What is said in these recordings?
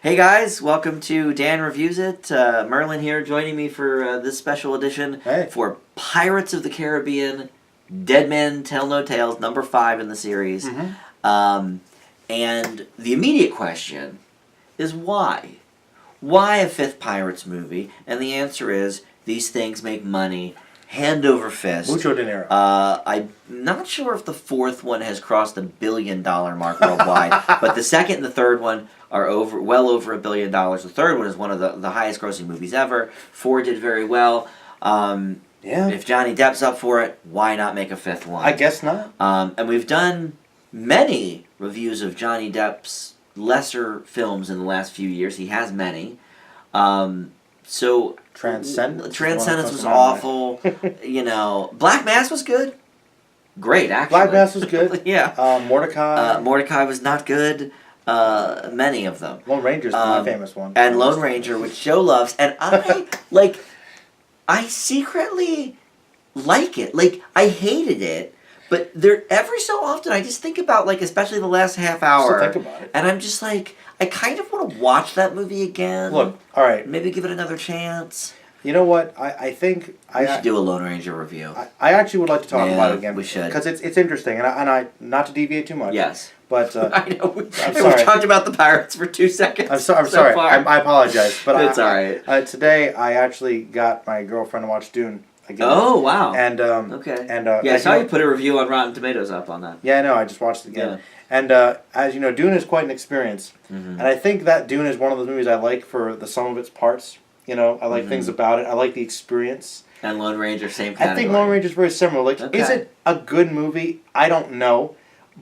Hey guys, welcome to Dan Reviews It. Merlin here joining me for this special edition for Pirates of the Caribbean, Dead Men Tell No Tales, number 5 in the series. And the immediate question is why? Why a 5th Pirates movie? And the answer is, these things make money hand over fist. Mucho dinero. I'm not sure if the 4th one has crossed the $1 billion mark worldwide, but the 2nd and the 3rd one are well over $1 billion. The 3rd one is one of the highest grossing movies ever. 4 did very well. If Johnny Depp's up for it, why not make a 5th one? I guess not. And we've done many reviews of Johnny Depp's lesser films in the last few years. He has many. So Transcendence was awful. Black Mass was good. Great, actually. Black Mass was good. Yeah. Mordecai. Mordecai was not good. Many of them. Lone Ranger's my famous one. And Lone Ranger, which Joe loves, and I secretly like it. I hated it, but every so often I just think about especially the last half hour. Still think about it. And I'm just I kind of want to watch that movie again. Look, all right. Maybe give it another chance. You know what? I think we should do a Lone Ranger review. I actually would like to talk about it again. We should, because it's interesting, and I not to deviate too much. Yes. But I know we sorry. talked about the Pirates for 2 seconds. I'm sorry. I apologize, but it's all right. Today I actually got my girlfriend to watch Dune again. Oh wow! And okay. And I saw you put a review on Rotten Tomatoes up on that. Yeah, I know. I just watched it again. Yeah. And as you know, Dune is quite an experience, and I think that Dune is one of those movies I like for the sum of its parts. I like things about it. I like the experience. And Lone Ranger, same category. I think Lone Ranger is very similar. Is it a good movie? I don't know.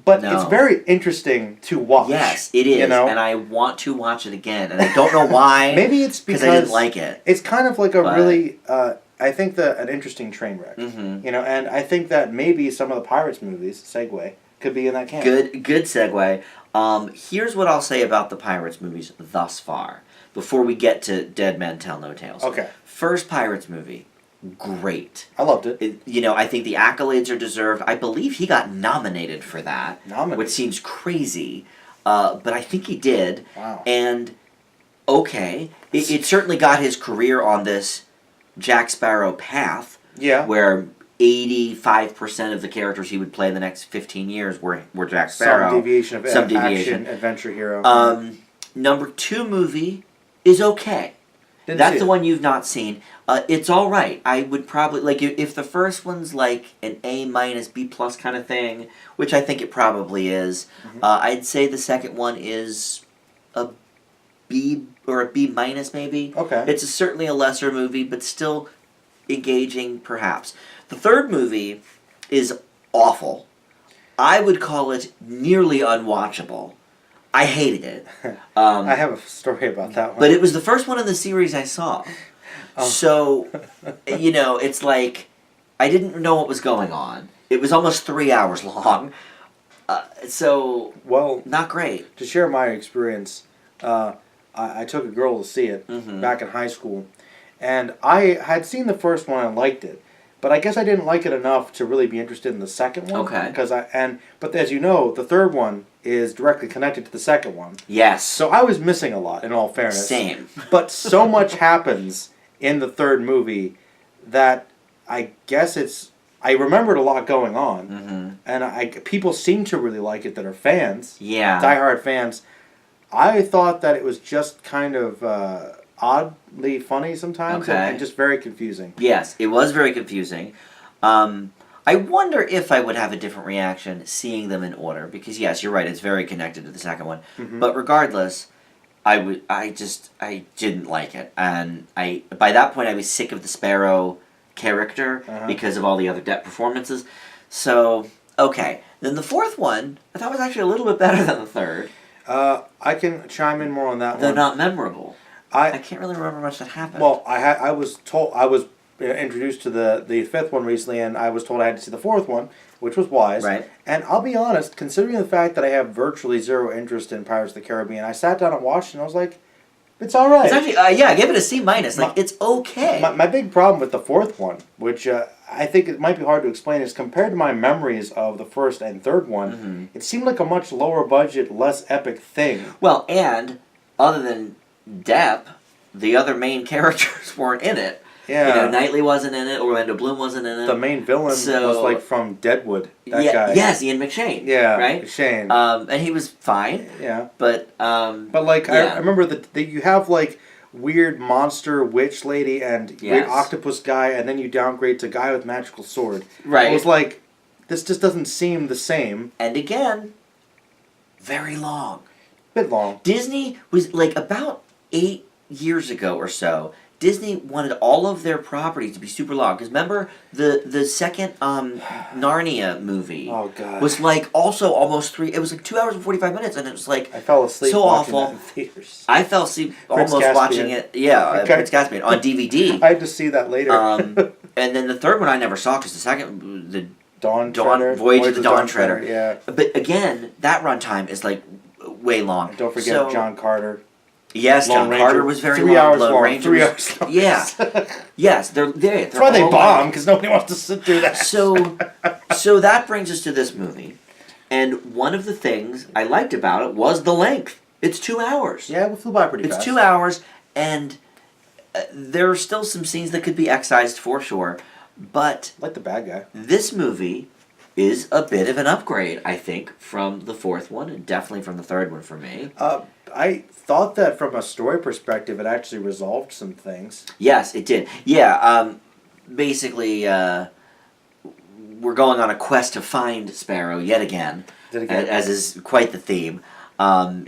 But it's very interesting to watch. Yes, it is. And I want to watch it again. And I don't know why. Maybe it's because I didn't like it. It's kind of like really, I think, an interesting train wreck. And I think that maybe some of the Pirates movies, segue, could be in that camp. Good segue. Here's what I'll say about the Pirates movies thus far, before we get to Dead Men Tell No Tales. Okay. First Pirates movie. Great. I loved it. I think the accolades are deserved. I believe he got nominated for that. Which seems crazy. But I think he did. Wow. And, okay, it certainly got his career on this Jack Sparrow path. Yeah. Where 85% of the characters he would play in the next 15 years were Jack Sparrow. Some deviation of action, adventure hero. Number 2 movie is okay. That's the one you've not seen. It's all right. I would probably if the first one's an A-, B+ kind of thing, which I think it probably is. I'd say the second one is a B or a B- maybe. Okay. It's certainly a lesser movie, but still engaging, perhaps. The third movie is awful. I would call it nearly unwatchable. I hated it. I have a story about that one. But it was the first one in the series I saw. So, it's I didn't know what was going on. It was almost 3 hours long. Not great. To share my experience, I took a girl to see it back in high school. And I had seen the first one and liked it. But I guess I didn't like it enough to really be interested in the second one. Okay. But as you know, the third one is directly connected to the second one. Yes. So I was missing a lot, in all fairness. Same. But so much happens in the third movie that I guess I remembered a lot going on. And people seem to really like it that are fans. Yeah. Diehard fans. I thought that it was just kind of oddly funny sometimes and just very confusing. Yes, it was very confusing. I wonder if I would have a different reaction seeing them in order, because yes, you're right, it's very connected to the second one. But regardless, I didn't like it, and by that point I was sick of the Sparrow character because of all the other Depp performances. So okay, then the fourth one I thought was actually a little bit better than the third. I can chime in more on that one. They're not memorable. I can't really remember much that happened. Well, I was introduced to the fifth one recently, and I was told I had to see the fourth one, which was wise. Right. And I'll be honest, considering the fact that I have virtually zero interest in Pirates of the Caribbean, I sat down and watched, and I was like, it's all right. It's actually, I gave it a C-. It's okay. My big problem with the fourth one, which I think it might be hard to explain, is compared to my memories of the first and third one, it seemed like a much lower budget, less epic thing. Well, and other than Depp, the other main characters weren't in it. Yeah. You know, Knightley wasn't in it. Orlando Bloom wasn't in it. The main villain was like from Deadwood. That guy. Yes, Ian McShane. Yeah, right. McShane. And he was fine. Yeah. But like I remember that you have like weird monster witch lady and weird octopus guy, and then you downgrade to guy with magical sword. Right. It was like this just doesn't seem the same. And again, very long. Bit long. Disney was like about 8 years ago or so. Disney wanted all of their properties to be super long. Because remember, the second Narnia movie was like also almost 3... It was like 2 hours and 45 minutes, and it was like... I fell asleep so watching awful. that in theaters. I fell asleep Prince almost Caspian. watching it. Yeah, Prince Caspian on DVD. I had to see that later. And then the third one I never saw because the second... the Voyage of the Dawn Treader. Yeah. But again, that runtime is like way long. And don't forget John Carter. Yes, Lone John Carter Ranger. was very 3 long. hours Lone long. Ranger 3 was- hours long. Yeah. Yes, they're That's why they all bomb, long. because nobody wants to sit through that. So that brings us to this movie. And one of the things I liked about it was the length. It's 2 hours. Yeah, we flew by pretty fast. It's 2 hours, and there are still some scenes that could be excised for sure. But like the bad guy. This movie is a bit of an upgrade, I think, from the fourth one, and definitely from the third one for me. I thought that from a story perspective, it actually resolved some things. Yes, it did. Yeah, basically, we're going on a quest to find Sparrow yet again, as is quite the theme.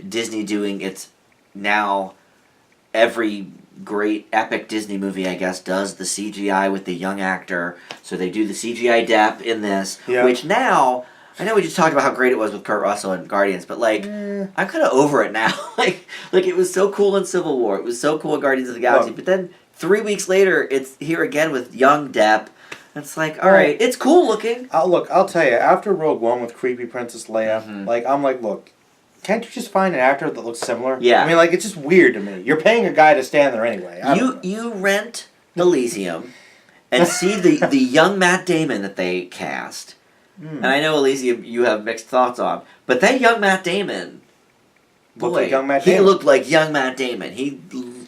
Disney doing its now every great epic Disney movie, I guess, does the CGI with the young actor. So they do the CGI Depp in this, which now... I know we just talked about how great it was with Kurt Russell and Guardians, but like, I'm kind of over it now. like it was so cool in Civil War. It was so cool in Guardians of the Galaxy. But then 3 weeks later, it's here again with young Depp. It's like, all right, it's cool looking. I'll tell you, after Rogue One with creepy Princess Leia, like, I'm like, look, can't you just find an actor that looks similar? Yeah. I mean, like, it's just weird to me. You're paying a guy to stand there anyway. You rent Elysium and see the young Matt Damon that they cast. And I know, Elysium, you have mixed thoughts on. But that young Matt Damon, boy, like young Matt he Damon. looked like young Matt Damon. He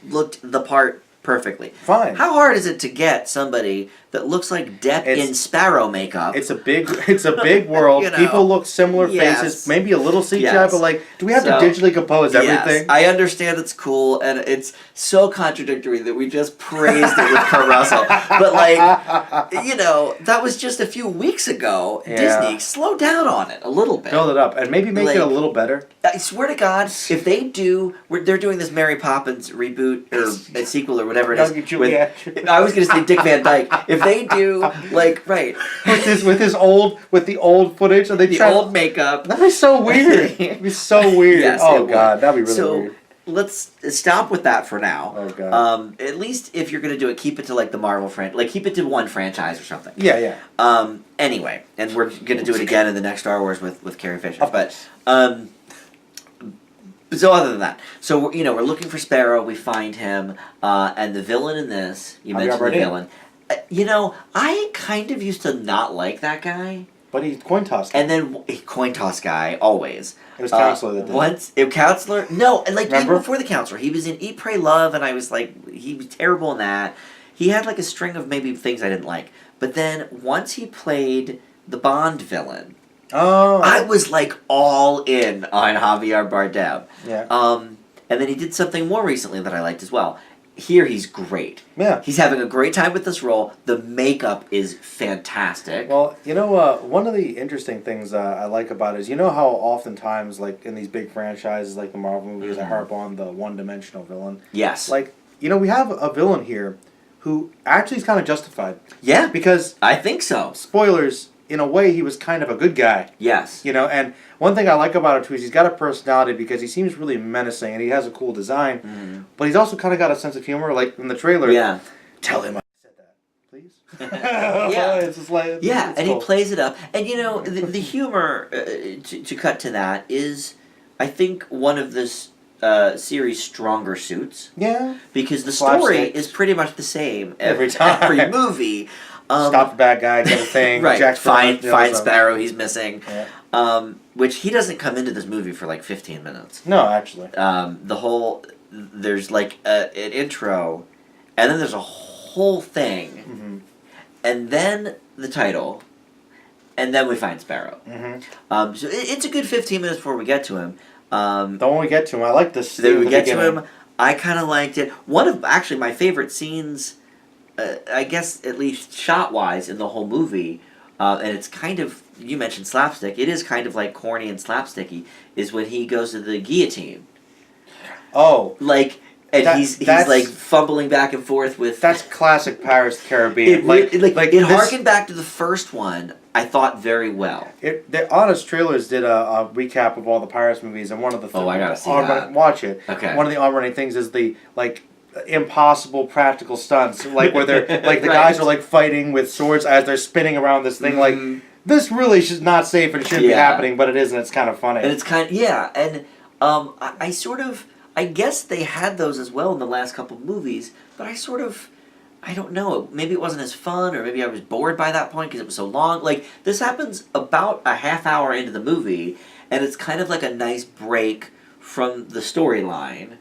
looked the part perfectly. Fine. How hard is it to get somebody that looks like Depp in Sparrow makeup? It's a big world. You know, People look similar faces, maybe a little CGI, but like, do we have to digitally compose everything? Yes, I understand it's cool, and it's so contradictory that we just praised it with Kurt Russell. But like, you know, that was just a few weeks ago. Yeah. Disney, slow down on it a little bit. Build it up, and maybe make it a little better. I swear to God, if they do, they're doing this Mary Poppins reboot or a sequel or whatever it is. I was going to say Dick Van Dyke. If they do, like, with the old footage, and they old makeup, that'd be so weird. It'd be so weird. Yes, oh God, that'd be really weird. Let's stop with that for now. Oh God. At least if you're going to do it, keep it to like the Marvel franchise, like keep it to one franchise or something. Yeah. Anyway, and we're going to do it again in the next Star Wars with Carrie Fisher. But so other than that, so we're looking for Sparrow. We find him, and the villain in this. You mentioned the villain. I kind of used to not like that guy. But he's coin toss. And then coin toss guy always. It was Counselor that did it. Counselor? No, and like Remember? even before the Counselor, he was in Eat, Pray, Love, and I was like, he was terrible in that. He had like a string of maybe things I didn't like, but then once he played the Bond villain, I was like all in on Javier Bardem. Yeah. And then he did something more recently that I liked as well. Here he's great. Yeah. He's having a great time with this role. The makeup is fantastic. Well, one of the interesting things I like about it is, how oftentimes, like, in these big franchises, like the Marvel movies, I harp on the one-dimensional villain. Yes. Like, we have a villain here who actually is kind of justified. Yeah. Because... I think so. Spoilers, in a way, he was kind of a good guy. Yes. And one thing I like about him, too, is he's got a personality because he seems really menacing and he has a cool design. Mm-hmm. But he's also kind of got a sense of humor, like in the trailer. Yeah. Tell him I said that, please. Yeah. It's just like... Yeah, and cool. He plays it up. And, the humor, to cut to that, is, I think, one of this series' stronger suits. Yeah. Because the story is pretty much the same every time. Every movie. Stop the bad guy, get a thing. Right. Jack find Sparrow, he's missing. Yeah. Which he doesn't come into this movie for like 15 minutes. No, actually. The whole... there's like an intro, and then there's a whole thing, and then the title, and then we find Sparrow. So it's a good 15 minutes before we get to him. Don't when we get to him, I like this. Then we get to him. I kind of liked it. One of actually my favorite scenes, I guess at least shot-wise in the whole movie, and it's kind of, you mentioned slapstick, it is kind of like corny and slapsticky, is when he goes to the guillotine. Oh. Like, and he's like fumbling back and forth with... That's classic Pirates of the Caribbean. It harkened back to the first one, I thought, very well. The Honest Trailers did a recap of all the Pirates movies, and one of the I gotta see that. Watch it. Okay. One of the on-running things is the, like, impossible practical stunts, like where they're like the Right. guys are like fighting with swords as they're spinning around this thing. Like, this really should not safe and shouldn't be happening, but it is, and it's kind of funny. And it's kind of, and I sort of, I guess they had those as well in the last couple of movies, but I don't know, maybe it wasn't as fun, or maybe I was bored by that point because it was so long. Like, this happens about a half hour into the movie, and it's kind of like a nice break from the storyline,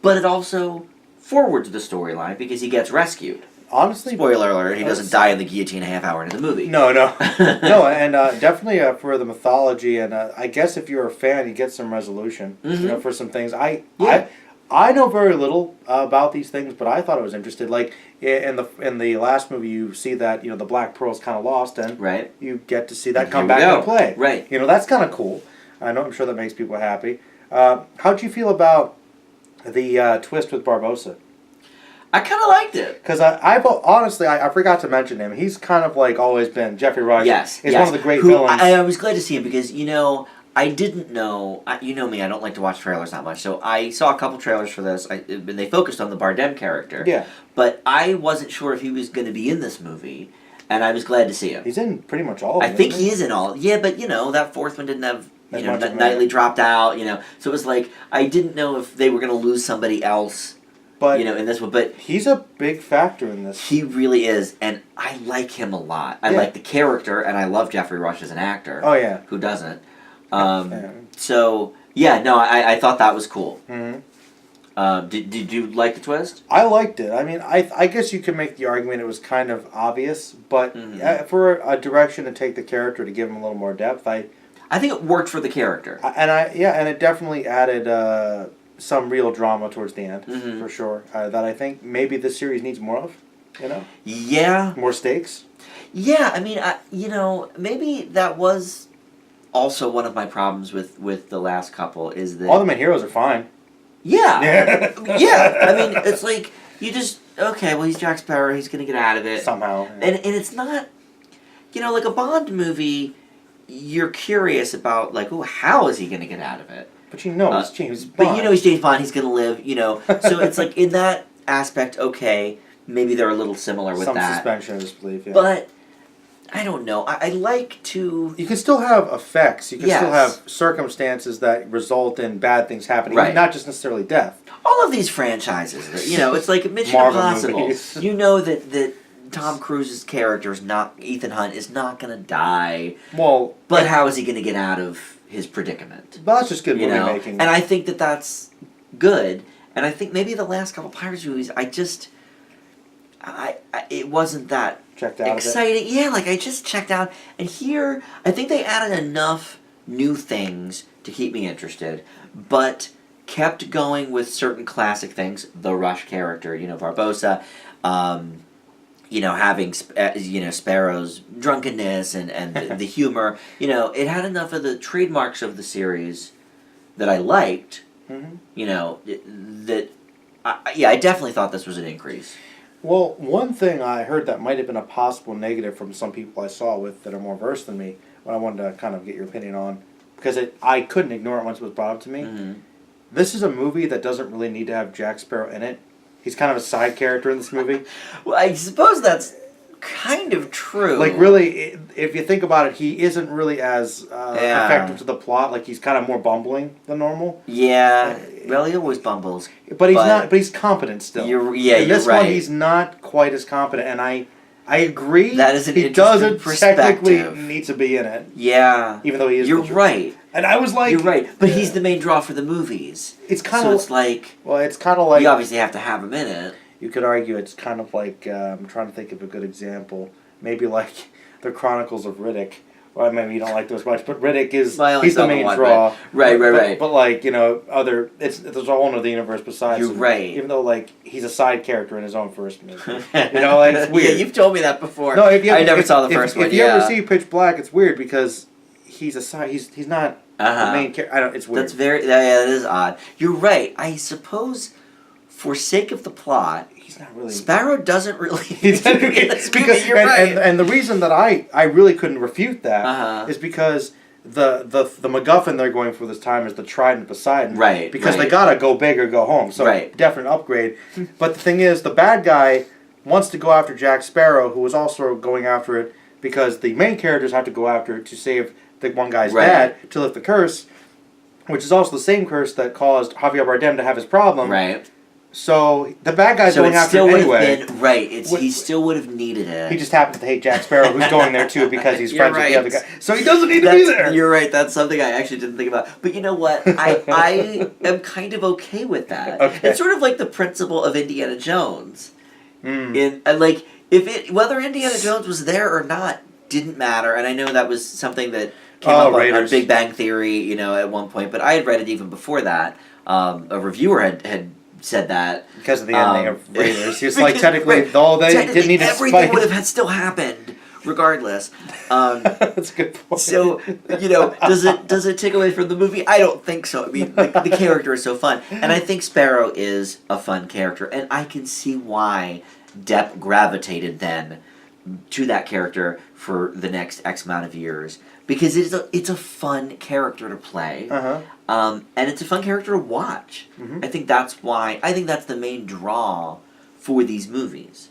but it also forwards the storyline because he gets rescued. Honestly, spoiler alert, he doesn't die in the guillotine a half hour into the movie. No, and definitely for the mythology, and I guess if you're a fan, you get some resolution, for some things. I know very little about these things, but I thought I was interested. Like in the last movie, you see that the Black Pearl's kind of lost, and right. you get to see that come back into play. Right. That's kind of cool. I'm sure that makes people happy. How'd you feel about the twist with Barbossa? I kind of liked it. Because honestly, I forgot to mention him. He's kind of like always been. Jeffrey Rush is one of the great villains. I was glad to see him because, I didn't know, you know me, I don't like to watch trailers that much, so I saw a couple trailers for this, and they focused on the Bardem character. Yeah. But I wasn't sure if he was going to be in this movie, and I was glad to see him. He's in pretty much all of them. I think he is in all. Yeah, but, that fourth one didn't have, Knightley dropped out, so it was like, I didn't know if they were going to lose somebody else. But in this one, but he's a big factor in this. He really is, and I like him a lot. I like the character, and I love Jeffrey Rush as an actor. Oh yeah, who doesn't? So I thought that was cool. Did you like the twist? I liked it. I mean, I guess you could make the argument it was kind of obvious, but for a direction to take the character to give him a little more depth, I think it worked for the character. And it definitely added some real drama towards the end, for sure. That I think maybe this series needs more of. Yeah. More stakes. Yeah, I mean, maybe that was also one of my problems with the last couple is that all the main heroes are fine. Yeah. Yeah. I mean, it's like you just well, he's Jack Sparrow, he's gonna get out of it somehow. And it's not, like a Bond movie. You're curious about how is he gonna get out of it? But it's James Bond. But he's James Bond, he's going to live, So it's like, in that aspect, okay, maybe they're a little similar with that. Some suspension of disbelief, yeah. But, I don't know. I like to... You can still have effects. You can still have circumstances that result in bad things happening. Right. Not just necessarily death. All of these franchises, it's like Mission Impossible. Movies. You know that Tom Cruise's character is not... Ethan Hunt is not going to die. Well... But how is he going to get out of his predicament? Well, that's just good movie making. And I think that's good. And I think maybe the last couple Pirates movies, it wasn't that checked out exciting. Yeah, I just checked out. And here, I think they added enough new things to keep me interested, but kept going with certain classic things. The Rush character, Barbossa, having Sparrow's drunkenness and the humor. It had enough of the trademarks of the series that I liked. I definitely thought this was an increase. Well, one thing I heard that might have been a possible negative from some people I saw that are more versed than me, what I wanted to kind of get your opinion on, because I couldn't ignore it once it was brought up to me. This is a movie that doesn't really need to have Jack Sparrow in it. He's kind of a side character in this movie. Well, I suppose that's kind of true. Really, if you think about it, he isn't really as effective to the plot. He's kind of more bumbling than normal. Yeah. Well, he always bumbles. But he's not. But he's competent still. You're in this right. one, he's not quite as competent, and I agree. That is an he interesting doesn't perspective. technically need to be in it. Yeah. Even though he is. You're right. And I was like... You're right, but he's the main draw for the movies. It's kind so of... it's like... Well, it's kind of like... You obviously have to have him in it. You could argue it's kind of like... I'm trying to think of a good example. Maybe like the Chronicles of Riddick. Well, maybe you don't like those much, but Riddick is... He's the main draw. Right. But like, you know, there's a whole other universe besides You're him. right. Even though, like, he's a side character in his own first movie. You know, like, it's weird. Yeah, you've told me that before. No, I never saw the first one, If you ever see Pitch Black, it's weird because he's a side... He's not the main character. It's weird. That's very... that is odd. You're right. I suppose, for sake of the plot... He's not really... Sparrow doesn't really... Because, you're right. And the reason that I really couldn't refute that is because the MacGuffin they're going for this time is the Trident Poseidon. Right. Because they gotta go big or go home. So definite upgrade. But the thing is, the bad guy wants to go after Jack Sparrow, who is also going after it because the main characters have to go after it to save the one guy's dad to lift the curse, which is also the same curse that caused Javier Bardem to have his problem. Right. So the bad guy's going after it anyway. He still would have needed it. He just happens to hate Jack Sparrow, who's going there too because he's friends with the other guy. So he doesn't need to be there. You're right. That's something I actually didn't think about. But you know what? I am kind of okay with that. Okay. It's sort of like the principle of Indiana Jones. Whether Indiana Jones was there or not didn't matter. And I know that was something that came up on Big Bang Theory, you know, at one point. But I had read it even before that. A reviewer had said that because of the ending of Raiders. It's like technically, though they didn't need to everything would have still happened regardless. That's a good point. So you know, does it take away from the movie? I don't think so. I mean, the character is so fun, and I think Sparrow is a fun character, and I can see why Depp gravitated then to that character for the next X amount of years. Because it's a fun character to play, and it's a fun character to watch. I think that's why. I think that's the main draw for these movies.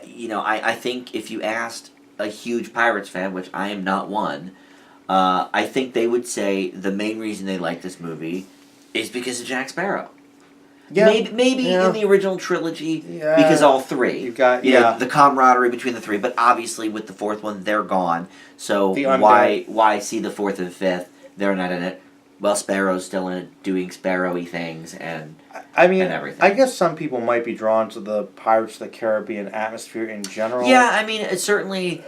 You know, I think if you asked a huge Pirates fan, which I am not one, I think they would say the main reason they like this movie is because of Jack Sparrow. Yeah, maybe in the original trilogy because all three. You've got the camaraderie between the three, but obviously with the fourth one they're gone. So why see the fourth and fifth? They're not in it. Well, Sparrow's still in it, doing Sparrow-y things and everything. I guess some people might be drawn to the Pirates of the Caribbean atmosphere in general. Yeah, I mean, it's certainly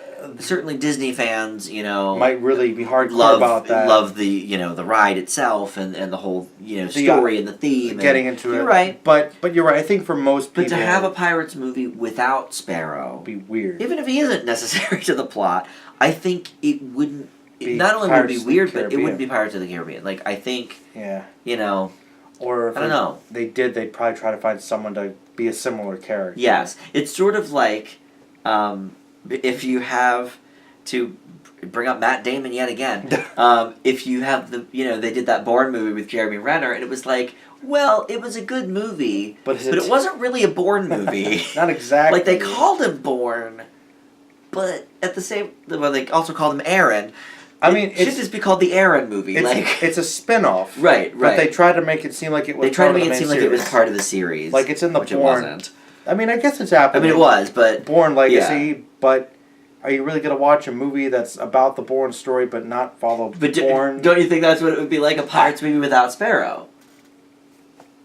Disney fans, you know, might really be hardcore about that. Love the the ride itself and the whole story and the theme. Getting into it, you're right. But you're right. I think for most people, but to have a Pirates movie without Sparrow would be weird. Even if he isn't necessary to the plot, I think it wouldn't. Not only would it be weird, but it wouldn't be Pirates of the Caribbean. Like I think, or if I don't know. They'd probably try to find someone to be a similar character. Yes, it's sort of like if you have to bring up Matt Damon yet again. If you have they did that Bourne movie with Jeremy Renner, and it was like, well, it was a good movie, but it wasn't really a Bourne movie. Not exactly. Like they called him Bourne, but at the same, they also called him Aaron. I mean, it should just be called the Aaron movie. It's a spin-off. Right. But they tried to make it seem like it was. They tried to make it seem like it was part of the series. Like it's in the which Bourne. It wasn't. I mean, I guess it's happening. I mean, it was, but Bourne Legacy. But are you really going to watch a movie that's about the Bourne story, but not follow Bourne? Don't you think that's what it would be like, a Pirates movie without Sparrow?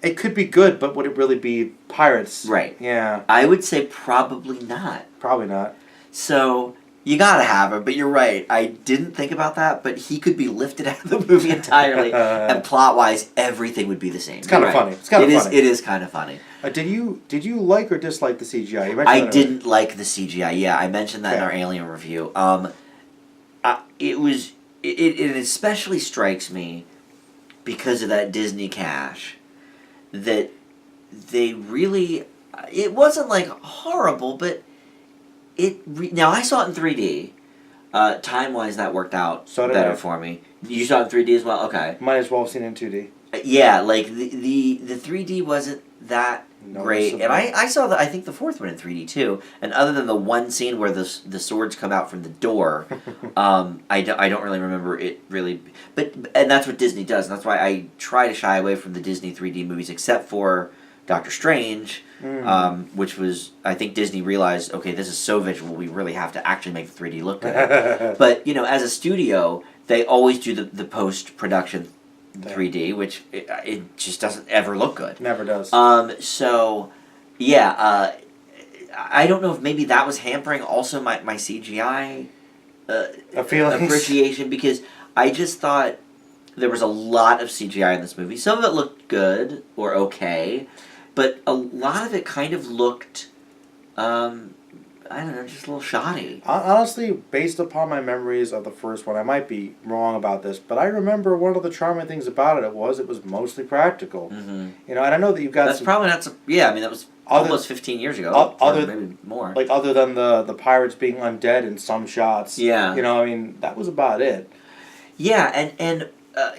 It could be good, but would it really be Pirates? Right. Yeah. I would say probably not. Probably not. So you gotta have him, but you're right. I didn't think about that, but he could be lifted out of the movie entirely, and plot-wise, everything would be the same. It's kind of funny. It's kind of funny. It is kind of funny. Did you like or dislike the CGI? You mentioned I didn't like the CGI. Yeah, I mentioned that in our Alien review. It especially strikes me because of that Disney cash that they really. It wasn't like horrible, but. Now, I saw it in 3D. Time-wise, that worked out better for me. You saw it in 3D as well? Okay. Might as well have seen it in 2D. Yeah, like, the 3D wasn't that great. And I saw, I think, the fourth one in 3D, too. And other than the one scene where the swords come out from the door, I don't really remember it really. And that's what Disney does. And that's why I try to shy away from the Disney 3D movies, except for Doctor Strange, which was, I think Disney realized, okay, this is so visual, we really have to actually make the 3D look good. But, as a studio, they always do the post-production 3D, which it just doesn't ever look good. Never does. So, yeah, I don't know if maybe that was hampering also my CGI appreciation, because I just thought there was a lot of CGI in this movie. Some of it looked good or okay, but a lot of it kind of looked, I don't know, just a little shoddy. Honestly, based upon my memories of the first one, I might be wrong about this, but I remember one of the charming things about it was mostly practical. Mm-hmm. You know, and I know that you've got That's probably not. Yeah, I mean that was almost 15 years ago. Or maybe more. Like other than the pirates being undead in some shots. Yeah. You know, I mean that was about it. Yeah, and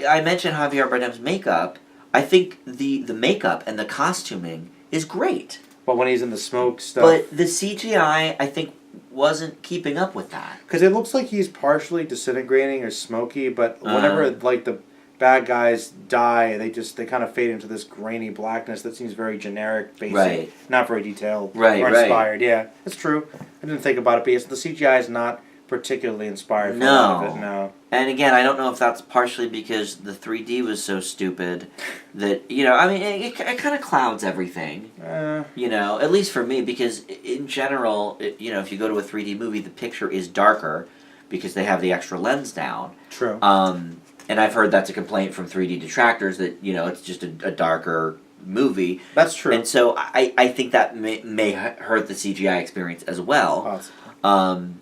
I mentioned Javier Bardem's makeup. I think the makeup and the costuming is great. But when he's in the smoke stuff. But the CGI, I think, wasn't keeping up with that. Because it looks like he's partially disintegrating or smoky, but whenever like the bad guys die, they kind of fade into this grainy blackness that seems very generic, basic, right. Not very detailed or inspired. Yeah, it's true. I didn't think about it, but yes, the CGI is not particularly inspired for a lot of it. No. And again, I don't know if that's partially because the 3D was so stupid that, you know, I mean, it kind of clouds everything. You know, at least for me, because in general, you know, if you go to a 3D movie, the picture is darker because they have the extra lens down. True. And I've heard that's a complaint from 3D detractors that, you know, it's just a darker movie. That's true. And so I think that may hurt the CGI experience as well. Possibly.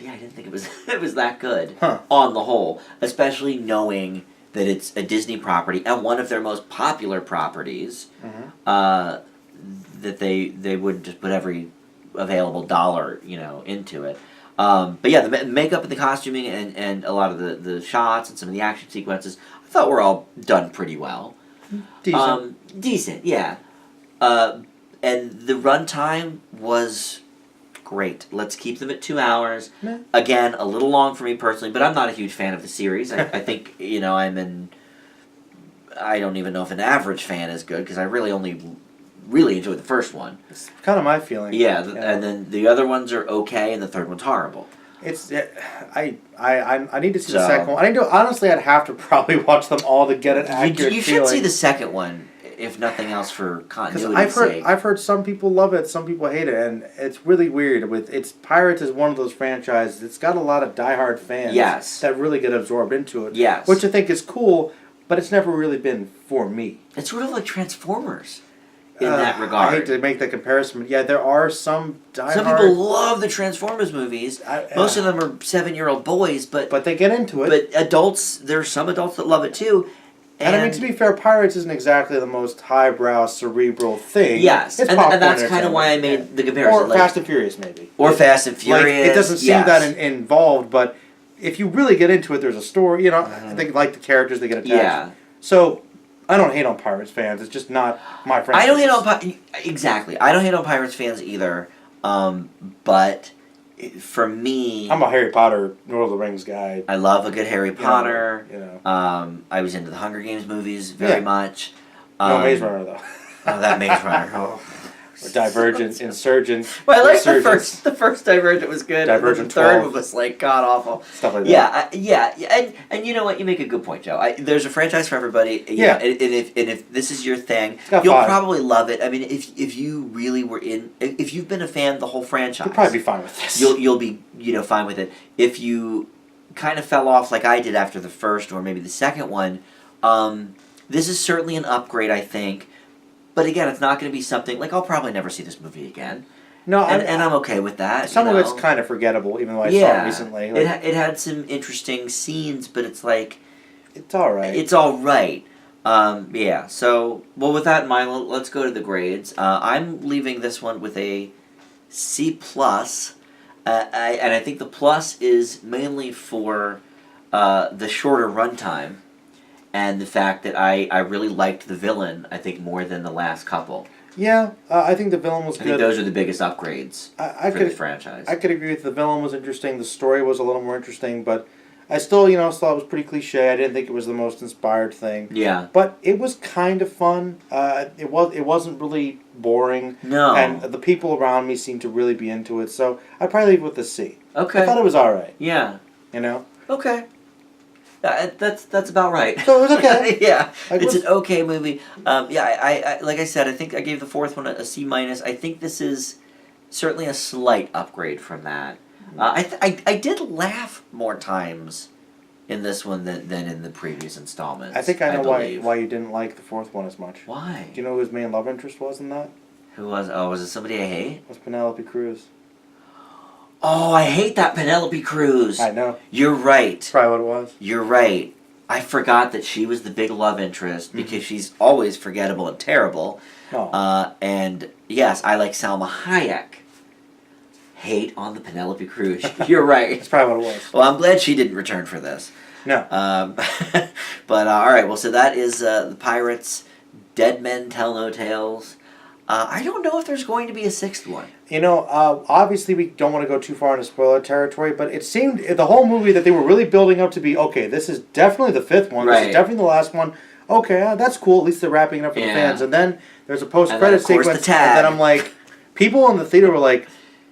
Yeah, I didn't think it was that good Huh. on the whole, especially knowing that it's a Disney property and one of their most popular properties. Mm-hmm. That they would just put every available dollar, you know, into it. But yeah, the makeup and the costuming and a lot of the shots and some of the action sequences, I thought were all done pretty well. Decent, yeah. And the runtime was great. Let's keep them at 2 hours. Yeah. Again, a little long for me personally, but I'm not a huge fan of the series. I think, you know, I don't even know if an average fan is good, because I really only enjoyed the first one. It's kind of my feeling. Yeah, and then the other ones are okay, and the third one's horrible. I need to see the second one. Honestly, I'd have to probably watch them all to get an accurate You should see the second one, if nothing else, for continuity's sake. I've heard some people love it, some people hate it, and it's really weird. Pirates is one of those franchises. It's got a lot of diehard fans. Yes. That really get absorbed into it. Yes. Which I think is cool, but it's never really been for me. It's sort of like Transformers in that regard. I hate to make that comparison, but yeah, there are some diehard... Some people love the Transformers movies. Most of them are 7-year-old boys, but they get into it. But adults, there are some adults that love it too. And I mean, to be fair, Pirates isn't exactly the most highbrow, cerebral thing. Yes, and that's kind of why I made the comparison. Or Fast and Furious, maybe. Or Fast and Furious. It doesn't seem that involved, but if you really get into it, there's a story. You know, I think like the characters, they get attached. Yeah. So, I don't hate on Pirates fans. It's just not my friend. I don't hate on exactly. I don't hate on Pirates fans either. But for me, I'm a Harry Potter, Lord of the Rings guy. I love a good Harry Potter. You know. I was into the Hunger Games movies very much. No Maze Runner though. Oh, that Maze Runner. Oh. Or Divergent, Insurgent. Well, I like the first Divergent was good. Divergent the third 12. one was like god awful. Stuff like that. Yeah, and you know what? You make a good point, Joe. There's a franchise for everybody. Yeah. And if this is your thing, you'll probably love it. I mean, if you really were if you've been a fan of the whole franchise, you'll probably be fine with this. You'll be fine with it. If you kind of fell off like I did after the first or maybe the second one, this is certainly an upgrade, I think. But again, it's not going to be something like I'll probably never see this movie again. No, and I'm okay with that. Some of it's kind of forgettable, even though I saw it recently. Like, it had some interesting scenes, but it's like it's all right. It's all right. Yeah. So, well, with that in mind, let's go to the grades. I'm leaving this one with a C+. And I think the plus is mainly for the shorter runtime. And the fact that I really liked the villain, I think, more than the last couple. Yeah, I think the villain was good. I think those are the biggest upgrades for the franchise. I could agree with the villain was interesting. The story was a little more interesting, but I still, thought it was pretty cliche. I didn't think it was the most inspired thing. Yeah. But it was kind of fun. It wasn't really boring. No. And the people around me seemed to really be into it, so I'd probably leave it with a C. Okay. I thought it was all right. Yeah. You know? Okay. That's about right. So it was okay. Yeah, Like, it's was- an okay movie. Yeah, I like I said, I think I gave the fourth one a C minus. I think this is certainly a slight upgrade from that. I did laugh more times in this one than in the previous installments. I think I know believe. why you didn't like the fourth one as much. Why? Do you know who his main love interest was in that? Who was? Oh, was it somebody I hate? It was Penelope Cruz. Oh, I hate that Penelope Cruz. I know. You're right. That's probably what it was. You're right. I forgot that she was the big love interest because she's always forgettable and terrible. Oh. And yes, I like Salma Hayek. Hate on the Penelope Cruz. You're right. That's probably what it was. Well, I'm glad she didn't return for this. No. But all right. Well, so that is the Pirates. Dead Men Tell No Tales. I don't know if there's going to be a sixth one. You know, obviously we don't want to go too far into spoiler territory, but it seemed the whole movie that they were really building up to be, okay, this is definitely the fifth one. This Right. is definitely the last one. Okay, that's cool. At least they're wrapping it up for the Yeah. fans. And then there's a And then, post-credit of course, the sequence, tag. and then I'm like, people in the theater were like,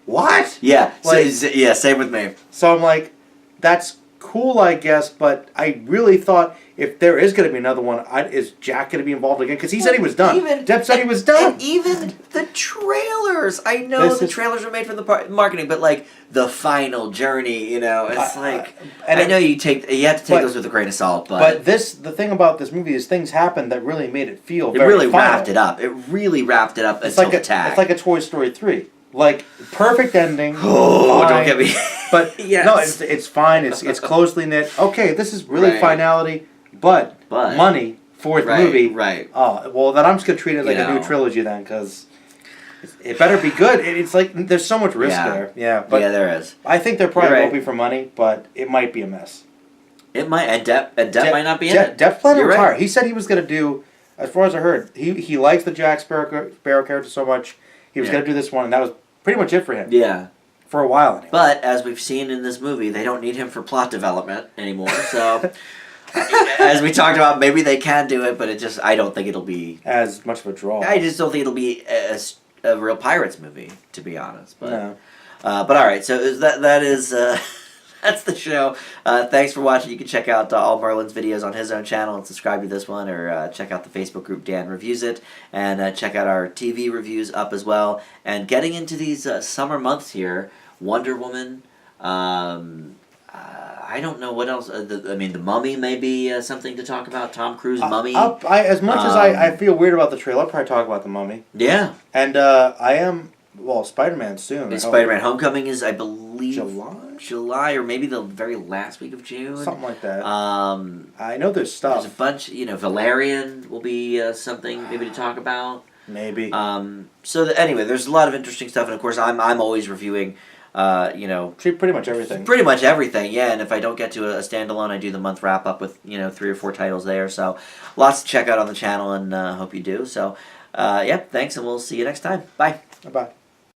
what? Yeah. Like- Yeah. Same with me. So I'm like, that's cool, I guess, but I really thought if there is going to be another one, is Jack going to be involved again? Because he said he was done. Depp said he was done. And even the trailers. I know This the is- trailers are made for the marketing, but like the final journey, it's like. and I it- know you have to take but- those with a grain of salt, But the thing about this movie is things happened that really made it feel it very really final. wrapped it up. It really wrapped it up It's until like the tag. It's like a Toy Story 3. Like, perfect ending. Oh, fine, don't get me. But Yes. no, it's fine. It's closely knit. Okay, this is really Right. finality, but money, fourth Right, movie. right. Oh, well, then I'm just going to treat it like a new trilogy then, because it better be good. It's like, there's so much risk Yeah. there. Yeah, but Yeah, there is. I think there probably You're right. will be for money, but it might be a mess. It might, and Depp might not be in it. Depp planned to You're retire. right. He said he was going to do, as far as I heard, he likes the Jack Sparrow character so much, he was Yeah. going to do this one, and that was pretty much it for him. Yeah. For a while, anyway. But as we've seen in this movie, they don't need him for plot development anymore. So, as we talked about, maybe they can do it, but I don't think it'll be. As much of a draw. I just don't think it'll be a real Pirates movie, to be honest. But, No. But all right, so that is that's the show. Thanks for watching. You can check out all Merlin's videos on his own channel and subscribe to this one, or check out the Facebook group Dan Reviews It, and check out our TV reviews up as well. And getting into these summer months here, Wonder Woman. I don't know what else. The Mummy may be something to talk about. Tom Cruise Mummy. As much as I feel weird about the trailer, I'll probably talk about the Mummy. Yeah. And I am, Spider-Man soon. I hope. Spider-Man Homecoming is, I believe, July? or maybe the very last week of June. Something like that. I know there's stuff. There's a bunch. Valerian will be something maybe to talk about. Maybe. Anyway, there's a lot of interesting stuff, and of course, I'm always reviewing. Pretty much everything. Pretty much everything, yeah. And if I don't get to a standalone, I do the month wrap up with 3 or 4 titles there. So, lots to check out on the channel, and hope you do. So, thanks, and we'll see you next time. Bye. Bye.